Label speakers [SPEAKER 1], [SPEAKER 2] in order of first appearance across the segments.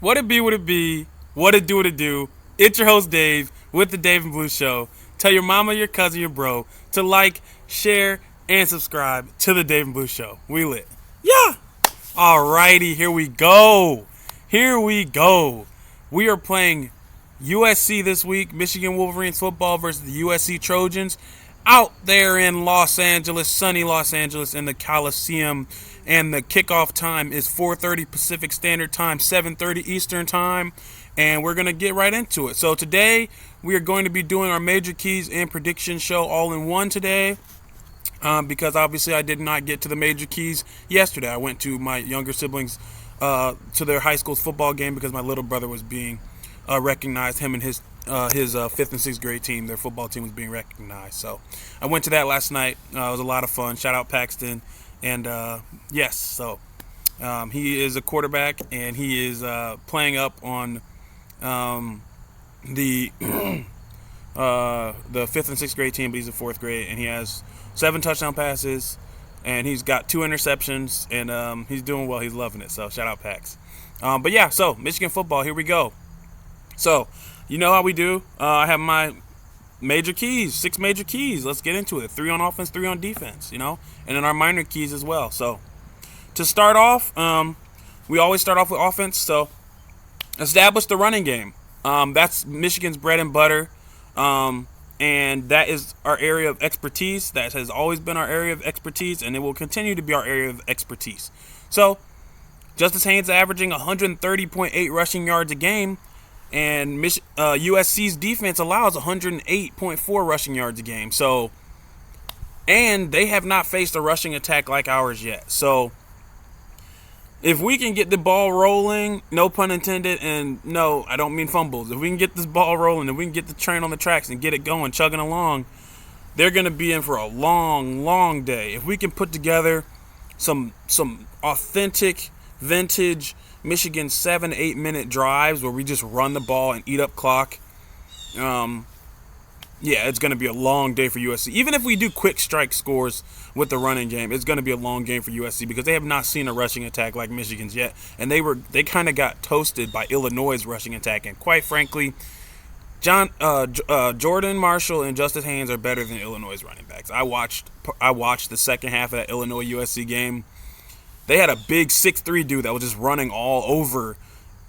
[SPEAKER 1] What it be, what it be, what it do, what it do. It's your host, Dave, with the Dave and Blue Show. Tell your mama, your cousin, your bro to like, share, and subscribe to the Dave and Blue Show. We lit. Yeah! Alrighty, here we go. Here we go. We are playing USC this week, Michigan Wolverines football versus the USC Trojans out there in Los Angeles, sunny Los Angeles in the Coliseum. And the kickoff time is 4:30 Pacific Standard Time, 7:30 Eastern Time, and we're going to get right into it. So today we are going to be doing our major keys and prediction show all in one today. Because obviously I did not get to the major keys yesterday. I went to my younger siblings to their high school's football game because my little brother was being recognized. Him and his fifth and sixth grade team, their football team was being recognized. So I went to that last night. It was a lot of fun. Shout out Paxton. And yes, so he is a quarterback and he is playing up on the the fifth and sixth grade team, but he's in fourth grade, and he has 7 touchdown passes, and he's got 2 interceptions, and he's doing well. He's loving it. So shout out Pax. But yeah, so Michigan football. Here we go. So you know how we do. I have my major keys, 6 major keys. Let's get into it. 3 on offense, 3 on defense. And then our minor keys as well. So to start off, we always start off with offense. So establish the running game. That's Michigan's bread and butter. And that is our area of expertise. That has always been our area of expertise, and it will continue to be our area of expertise. So, Justice Haynes averaging 130.8 rushing yards a game, and USC's defense allows 108.4 rushing yards a game. So, and they have not faced a rushing attack like ours yet. So, if we can get the ball rolling, no pun intended, and no, I don't mean fumbles. If we can get this ball rolling, if we can get the train on the tracks and get it going, chugging along, they're going to be in for a long, long day. If we can put together some authentic, vintage Michigan 7-8 minute drives where we just run the ball and eat up clock, yeah, it's going to be a long day for USC. Even if we do quick strike scores with the running game, it's going to be a long game for USC because they have not seen a rushing attack like Michigan's yet, and they kind of got toasted by Illinois' rushing attack. And quite frankly, Jordan Marshall and Justice Haynes are better than Illinois' running backs. I watched the second half of that Illinois USC game. They had a big 6'3" dude that was just running all over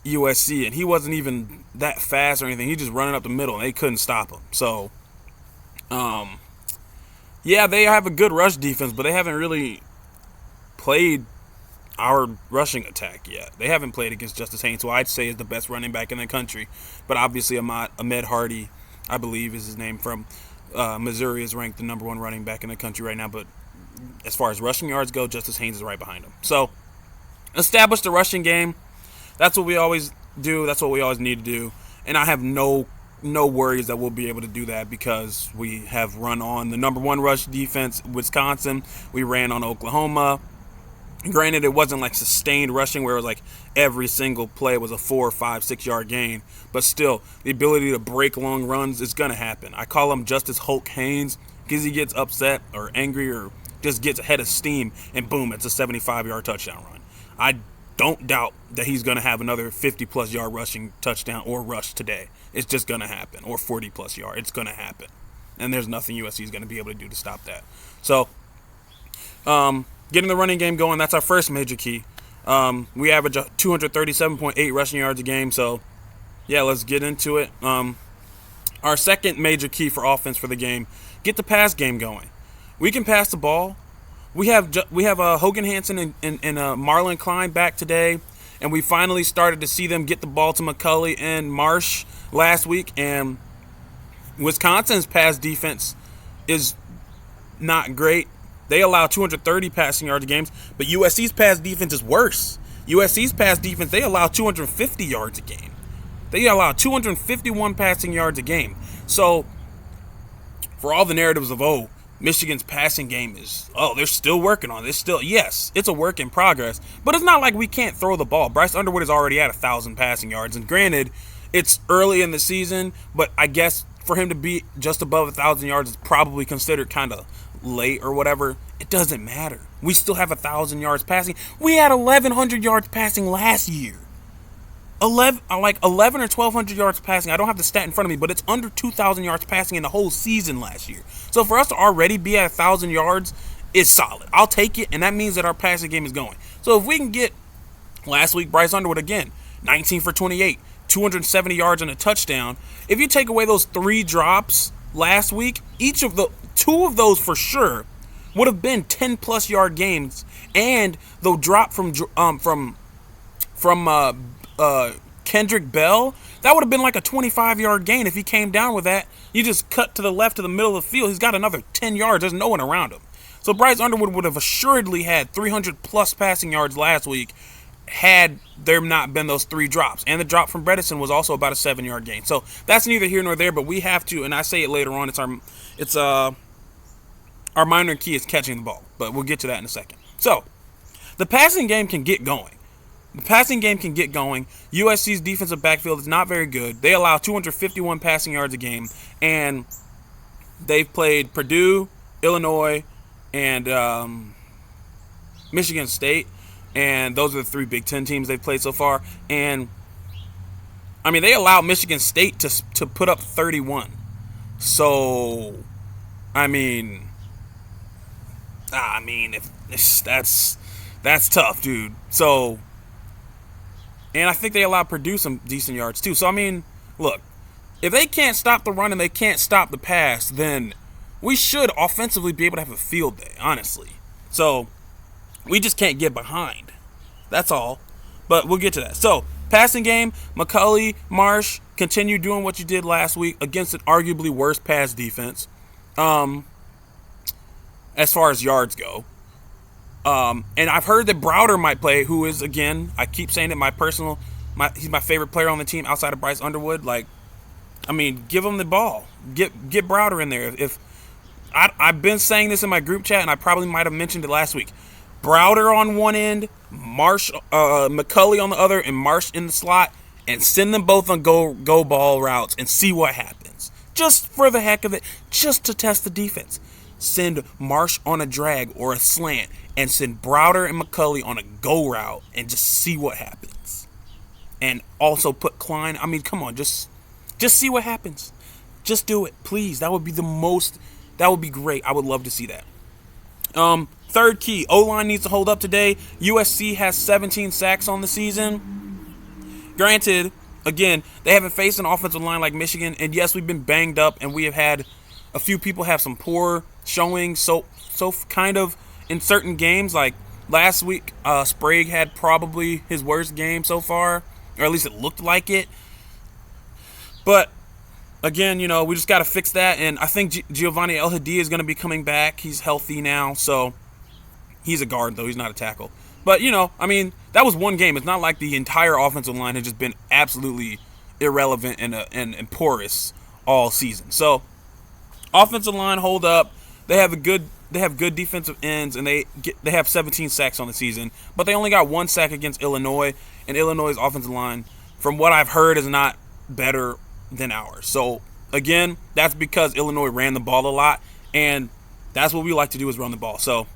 [SPEAKER 1] USC, and he wasn't even that fast or anything. He just running up the middle, and they couldn't stop him. So, yeah, they have a good rush defense, but they haven't really played our rushing attack yet. They haven't played against Justice Haynes, who I'd say is the best running back in the country. But obviously, Ahmed Hardy, I believe is his name, from Missouri, is ranked the number 1 running back in the country right now. But as far as rushing yards go, Justice Haynes is right behind him. So, establish the rushing game. That's what we always do. That's what we always need to do. And I have no worries that we'll be able to do that because we have run on the number 1 rush defense, Wisconsin. We ran on Oklahoma. Granted, it wasn't like sustained rushing where it was like every single play was a 4, 5, 6 yard gain. But still, the ability to break long runs is going to happen. I call him Justice Hulk Haynes because he gets upset or angry or just gets ahead of steam, and boom, it's a 75-yard touchdown run. I don't doubt that he's going to have another 50-plus yard rushing touchdown or rush today. It's just going to happen. Or 40-plus yard. It's going to happen. And there's nothing USC is going to be able to do to stop that. So, getting the running game going, that's our first major key. We average 237.8 rushing yards a game. So, yeah, let's get into it. Our second major key for offense for the game, get the pass game going. We can pass the ball. We have Hogan Hansen and Marlon Klein back today, and we finally started to see them get the ball to McCulley and Marsh last week. And Wisconsin's pass defense is not great. They allow 230 passing yards a game, but USC's pass defense is worse. USC's pass defense, they allow 250 yards a game. They allow 251 passing yards a game. So, for all the narratives of, Michigan's passing game is, they're still working on it. Yes, it's a work in progress, but it's not like we can't throw the ball. Bryce Underwood is already at 1,000 passing yards, and granted, it's early in the season, but I guess for him to be just above 1,000 yards is probably considered kind of late or whatever. It doesn't matter. We still have 1,000 yards passing. We had 1,100 yards passing last year. 11 or 1,200 yards passing. I don't have the stat in front of me, but it's under 2,000 yards passing in the whole season last year. So for us to already be at 1,000 yards is solid. I'll take it, and that means that our passing game is going. So if we can get last week, Bryce Underwood again, 19 for 28, 270 yards and a touchdown. If you take away those 3 drops last week, each of the 2 of those for sure would have been 10+ yard games, and the drop from Kendrick Bell, that would have been like a 25-yard gain if he came down with that. You just cut to the left to the middle of the field. He's got another 10 yards. There's no one around him. So Bryce Underwood would have assuredly had 300+ passing yards last week had there not been those 3 drops. And the drop from Bredesen was also about a 7-yard gain. So that's neither here nor there, but we have to, and I say it later on, our minor key is catching the ball. But we'll get to that in a second. So the passing game can get going. USC's defensive backfield is not very good. They allow 251 passing yards a game, and they've played Purdue, Illinois, and Michigan State, and those are the 3 Big Ten teams they've played so far. And I mean, they allowed Michigan State to put up 31. So I mean, if that's tough, dude. So. And I think they allowed Purdue some decent yards, too. So, I mean, look, if they can't stop the run and they can't stop the pass, then we should offensively be able to have a field day, honestly. So, we just can't get behind. That's all. But we'll get to that. So, passing game, McCulley, Marsh, continue doing what you did last week against an arguably worse pass defense as far as yards go. And I've heard that Browder might play, who is, again, I keep saying it, he's my favorite player on the team outside of Bryce Underwood. Like, I mean, give him the ball. Get Browder in there. If I've been saying this in my group chat, and I probably might have mentioned it last week. Browder on one end, McCulley on the other, and Marsh in the slot, and send them both on go ball routes and see what happens. Just for the heck of it, just to test the defense. Send Marsh on a drag or a slant, and send Browder and McCulley on a go route and just see what happens. And also put Klein. I mean, come on, just see what happens. Just do it, please. That would be great. I would love to see that. Third key, O-line needs to hold up today. USC has 17 sacks on the season. Granted, again, they haven't faced an offensive line like Michigan, and yes, we've been banged up, and we have had a few people have some poor showing, so kind of in certain games. Like last week, Sprague had probably his worst game so far, or at least it looked like it. But again, we just got to fix that, and I think Giovanni El-Hadi is going to be coming back. He's healthy now, so he's a guard, though. He's not a tackle. But, that was one game. It's not like the entire offensive line has just been absolutely irrelevant and porous all season. So, offensive line hold up. They have good defensive ends, and they have 17 sacks on the season. But they only got 1 sack against Illinois, and Illinois' offensive line, from what I've heard, is not better than ours. So, again, that's because Illinois ran the ball a lot, and that's what we like to do is run the ball. So,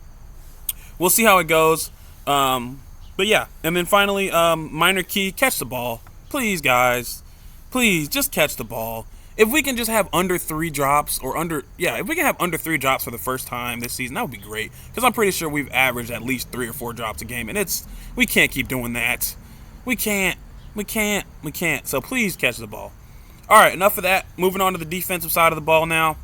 [SPEAKER 1] we'll see how it goes. But, yeah. And then finally, minor key, catch the ball. Please, guys. Please, just catch the ball. If we can just have under 3 drops if we can have under 3 drops for the first time this season, that would be great. Because I'm pretty sure we've averaged at least 3 or 4 drops a game. And we can't keep doing that. We can't. So please catch the ball. All right, enough of that. Moving on to the defensive side of the ball now.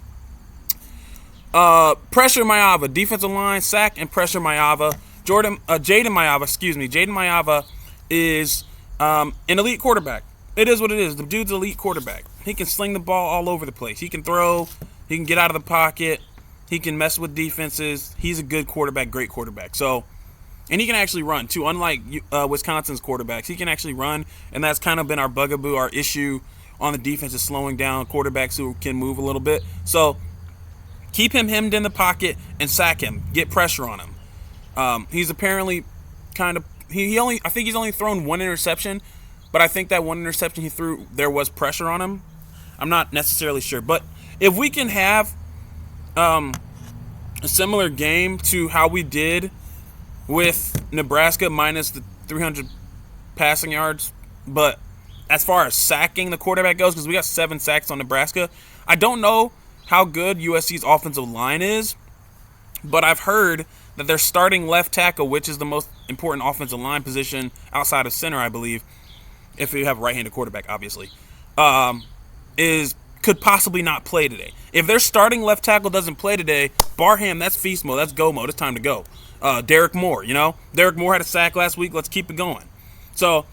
[SPEAKER 1] Pressure Mayava, defensive line, sack and pressure Mayava. Jaden Mayava is an elite quarterback. It is what it is. The dude's an elite quarterback. He can sling the ball all over the place. He can throw. He can get out of the pocket. He can mess with defenses. He's a good quarterback, great quarterback. So, and he can actually run, too. Unlike Wisconsin's quarterbacks, he can actually run, and that's kind of been our bugaboo, our issue on the defense is slowing down quarterbacks who can move a little bit. So, keep him hemmed in the pocket and sack him. Get pressure on him. He's apparently kind of I think he's only thrown 1 interception, but I think that 1 interception he threw, there was pressure on him. I'm not necessarily sure, but if we can have a similar game to how we did with Nebraska minus the 300 passing yards, but as far as sacking the quarterback goes, because we got 7 sacks on Nebraska. I don't know how good USC's offensive line is, but I've heard that their starting left tackle, which is the most important offensive line position outside of center, I believe, if you have a right-handed quarterback, obviously, could possibly not play today. If their starting left tackle doesn't play today, Barham, that's feast mode. That's go mode. It's time to go. Derek Moore, Derek Moore had a sack last week. Let's keep it going. So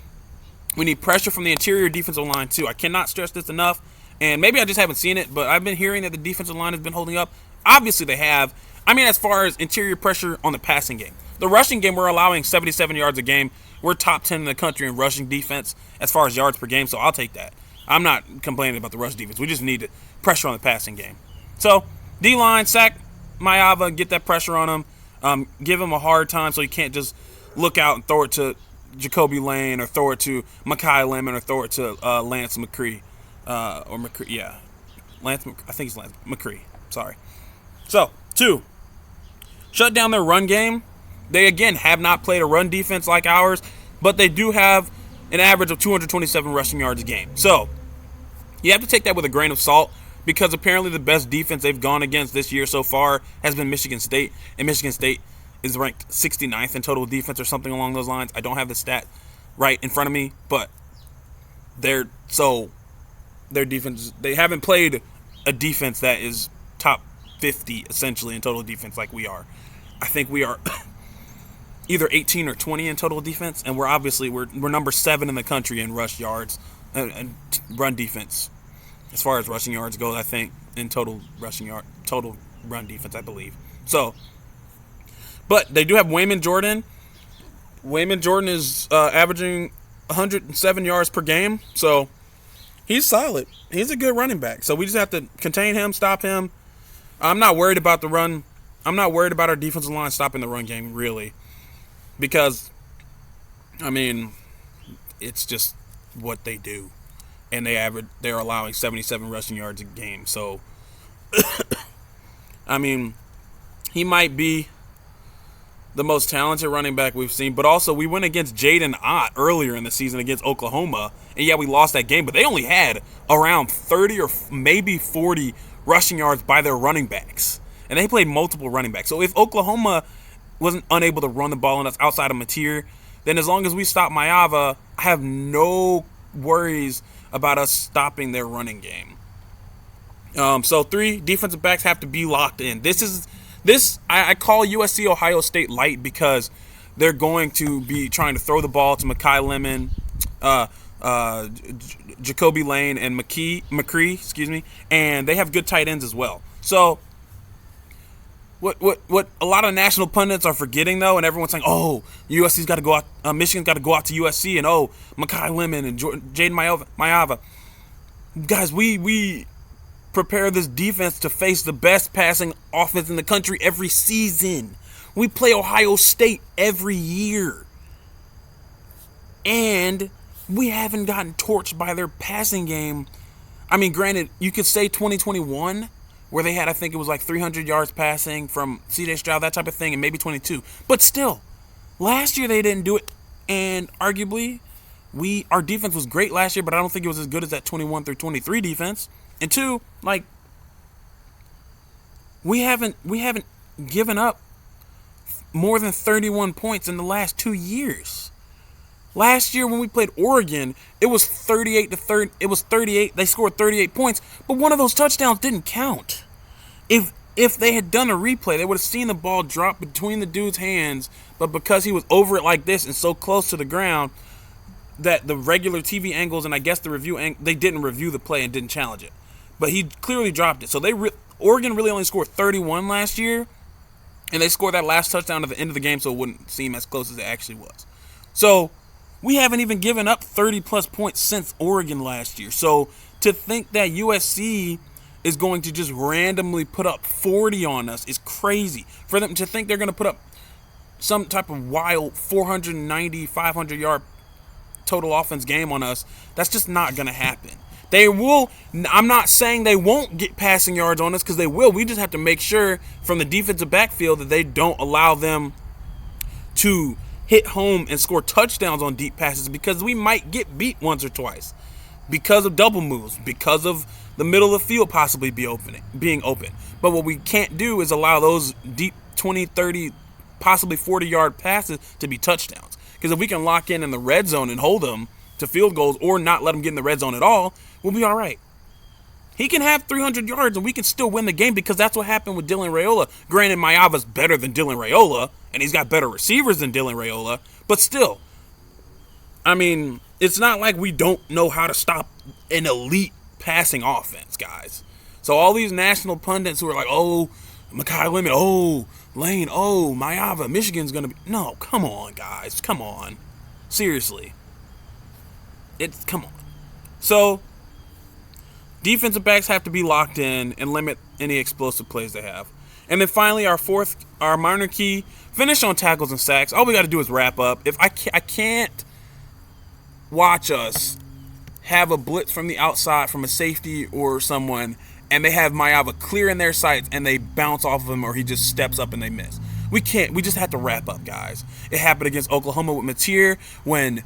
[SPEAKER 1] we need pressure from the interior defensive line, too. I cannot stress this enough, and maybe I just haven't seen it, but I've been hearing that the defensive line has been holding up. Obviously, they have. I mean, as far as interior pressure on the passing game. The rushing game, we're allowing 77 yards a game. We're top 10 in the country in rushing defense as far as yards per game, so I'll take that. I'm not complaining about the rush defense. We just need pressure on the passing game. So, D-line, sack Maava, get that pressure on him. Give him a hard time so he can't just look out and throw it to Jacoby Lane or throw it to Mekhi Lemon or throw it to Lance McCree. Lance, I think it's Lance McCree. Sorry. So, 2, shut down their run game. They, again, have not played a run defense like ours, but they do have an average of 227 rushing yards a game. So, you have to take that with a grain of salt because apparently the best defense they've gone against this year so far has been Michigan State, and Michigan State is ranked 69th in total defense or something along those lines. I don't have the stat right in front of me, but their defense, they haven't played a defense that is top 50 essentially in total defense like we are. I think we are either 18 or 20 in total defense, and we're number 7 in the country in rush yards and run defense as far as rushing yards goes. I think in total run defense, I believe. So, but they do have Wayman Jordan. Wayman Jordan is averaging 107 yards per game, so he's solid. He's a good running back. So we just have to contain him, stop him. I'm not worried about the run. I'm not worried about our defensive line stopping the run game, really. Because, I mean, it's just what they do. And they're allowing 77 rushing yards a game. So, I mean, he might be the most talented running back we've seen. But also, we went against Jaden Ott earlier in the season against Oklahoma. And yeah, we lost that game. But they only had around 30 or maybe 40 rushing yards by their running backs. And they played multiple running backs. So if Oklahoma wasn't unable to run the ball on us outside of Mateer, then as long as we stop Maava, I have no worries about us stopping their running game. So 3, defensive backs have to be locked in. I call USC Ohio State light because they're going to be trying to throw the ball to Mekhi Lemon, Jacoby Lane, and McCree, and they have good tight ends as well. So what a lot of national pundits are forgetting, though, and everyone's saying, oh, USC's got to go out, Michigan's got to go out to USC, and oh, Mekhi Lemon and Jaden Maava. Guys, we prepare this defense to face the best passing offense in the country every season. We play Ohio State every year. And we haven't gotten torched by their passing game. I mean, granted, you could say 2021, where they had, I think it was like 300 yards passing from C.J. Stroud, that type of thing, and maybe 22. But still, last year they didn't do it. And arguably, our defense was great last year, but I don't think it was as good as that 21 through 23 defense. And 2, like, we haven't given up more than 31 points in the last 2 years. Last year when we played Oregon, it was 38. They scored 38 points, but one of those touchdowns didn't count. If they had done a replay, they would have seen the ball drop between the dude's hands, but because he was over it like this and so close to the ground that the regular TV angles and I guess the review they didn't review the play and didn't challenge it. But he clearly dropped it. So Oregon really only scored 31 last year, and they scored that last touchdown at the end of the game so it wouldn't seem as close as it actually was. So we haven't even given up 30-plus points since Oregon last year. So to think that USC is going to just randomly put up 40 on us is crazy. For them to think they're going to put up some type of wild 490, 500-yard total offense game on us, that's just not going to happen. They will. I'm not saying they won't get passing yards on us because they will. We just have to make sure from the defensive backfield that they don't allow them to hit home and score touchdowns on deep passes because we might get beat once or twice. because of double moves, because of the middle of the field possibly being open. But what we can't do is allow those deep 20, 30, possibly 40-yard passes to be touchdowns. Because if we can lock in the red zone and hold them to field goals or not let them get in the red zone at all, we'll be all right. He can have 300 yards and we can still win the game because that's what happened with Dylan Raiola. Granted, Maiyava's better than Dylan Raiola, and he's got better receivers than Dylan Raiola, but still, I mean, it's not like we don't know how to stop an elite passing offense, guys. So all these national pundits who are like, oh, Mekhi Lemon, oh, Lane, oh, Maiyava, Michigan's going to be... No, come on, guys. Come on. Seriously. Come on. So, defensive backs have to be locked in and limit any explosive plays they have. And then finally, our minor key, finish on tackles and sacks. All we got to do is wrap up. If I can't watch us have a blitz from the outside from a safety or someone, and they have Maiyava clear in their sights, and they bounce off of him, or he just steps up and they miss. We can't. We just have to wrap up, guys. It happened against Oklahoma with Mateer when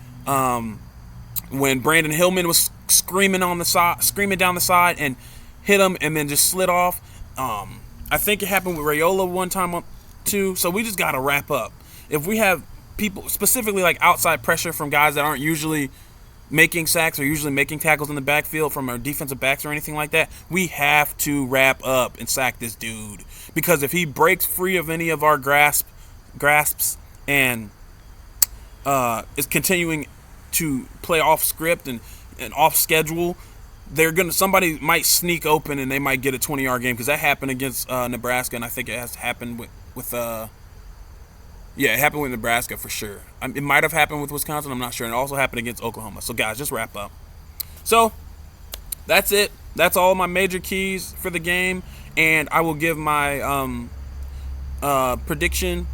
[SPEAKER 1] Brandon Hillman was screaming down the side and hit him, and then just slid off. I think it happened with Raiola one time too. So we just got to wrap up. If we have people specifically like outside pressure from guys that aren't usually making sacks or usually making tackles in the backfield from our defensive backs or anything like that, we have to wrap up and sack this dude. Because if he breaks free of any of our grasps and is continuing to play off script and off schedule, somebody might sneak open and they might get a 20-yard game, because that happened against Nebraska, and I think it has happened with it happened with Nebraska for sure. It might have happened with Wisconsin, I'm not sure. And it also happened against Oklahoma. So, guys, just wrap up. So, that's it. That's all my major keys for the game. And I will give my prediction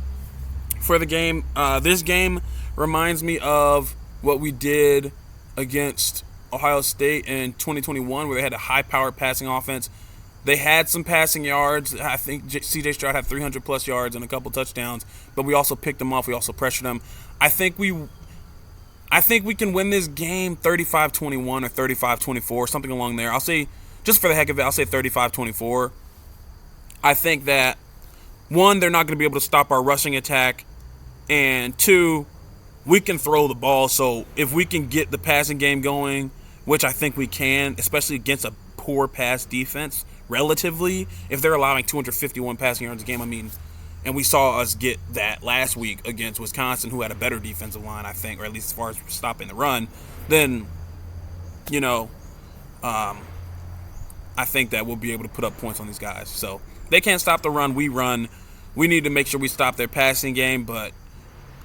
[SPEAKER 1] for the game. This game reminds me of what we did against Ohio State in 2021, where they had a high-powered passing offense. They had some passing yards. I think C.J. Stroud had 300-plus yards and a couple touchdowns, but we also picked them off. We also pressured them. I think we can win this game 35-21 or 35-24, something along there. I'll say, just for the heck of it, I'll say 35-24. I think that, one, they're not going to be able to stop our rushing attack, and two, we can throw the ball. So if we can get the passing game going, which I think we can, especially against a poor pass defense, relatively, if they're allowing 251 passing yards a game, I mean, and we saw us get that last week against Wisconsin, who had a better defensive line, I think, or at least as far as stopping the run, then, I think that we'll be able to put up points on these guys. So they can't stop the run. We run. We need to make sure we stop their passing game, but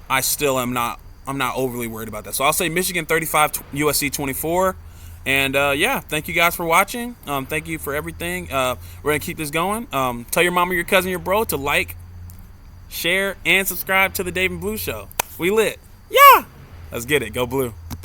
[SPEAKER 1] I still am not. I'm not overly worried about that. So I'll say Michigan 35, USC 24. And, thank you guys for watching. Thank you for everything. We're going to keep this going. Tell your mama, your cousin, your bro to like, share, and subscribe to the Dave and Blue Show. We lit. Yeah! Let's get it. Go Blue.